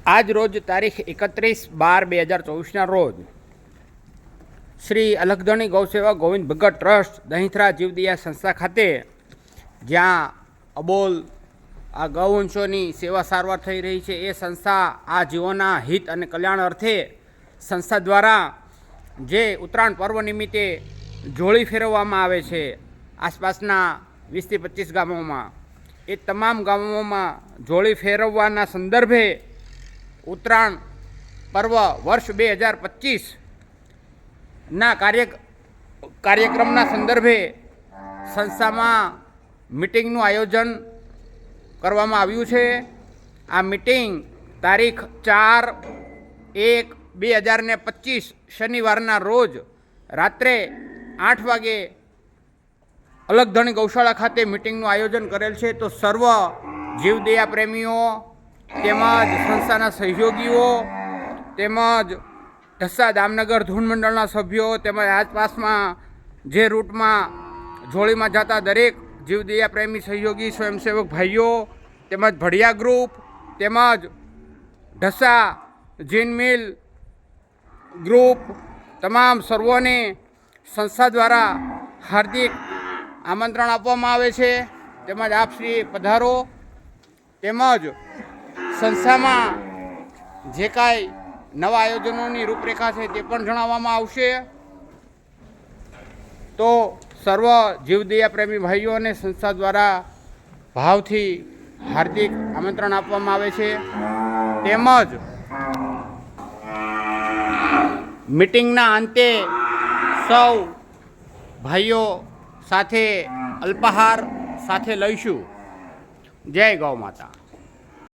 આજ રોજ તારીખ 31/12/2024ના રોજ શ્રી અલખધણી ગૌસેવા ગોવિંદ ભગત ટ્રસ્ટ દહીંથરા જીવદયા સંસ્થા ખાતે જ્યાં અબોલ આ ગૌવંશોની સેવા સારવાર થઈ રહી છે, એ સંસ્થા આ જીવોના હિત અને કલ્યાણ અર્થે સંસ્થા દ્વારા જે ઉત્તરાયણ પર્વ નિમિત્તે જોળી ફેરવવામાં આવે છે આસપાસના 20થી 25 ગામોમાં, એ તમામ ગામોમાં જોળી ફેરવવાના સંદર્ભે ઉત્તરાયણ પર્વ વર્ષ 2025ના કાર્યક્રમના સંદર્ભે સંસ્થામાં મિટિંગનું આયોજન કરવામાં આવ્યું છે. આ મિટિંગ તારીખ 4/1/2025 શનિવારના રોજ રાત્રે 8 વાગે અલખધણી ગૌશાળા ખાતે મિટિંગનું આયોજન કરેલ છે. તો સર્વ જીવદયા પ્રેમીઓ તેમજ સંસ્થાના સહયોગીઓ તેમજ ઢસા દામનગર ધૂન મંડળના સભ્યો તેમજ આસપાસમાં જે રૂટમાં જોળીમાં જતા દરેક જીવદયા પ્રેમી સહયોગી સ્વયંસેવક ભાઈઓ તેમજ ભડિયા ગ્રુપ તેમજ ઢસા જીન મિલ ગ્રુપ તમામ સર્વોને સંસ્થા દ્વારા હાર્દિક આમંત્રણ આપવામાં આવે છે. તેમજ આપ શ્રી પધારો. તેમજ સંસ્થામાં જે કાંઈ નવા આયોજનોની રૂપરેખા છે તે પણ જણાવવામાં આવશે. તો સર્વ જીવદયા પ્રેમી ભાઈઓ અને સંસ્થા દ્વારા ભાવથી હાર્દિક આમંત્રણ આપવામાં આવે છે. તેમજ મિટિંગના અંતે સૌ ભાઈઓ સાથે અલ્પાહાર સાથે લઈશું. જય ગૌ માતા.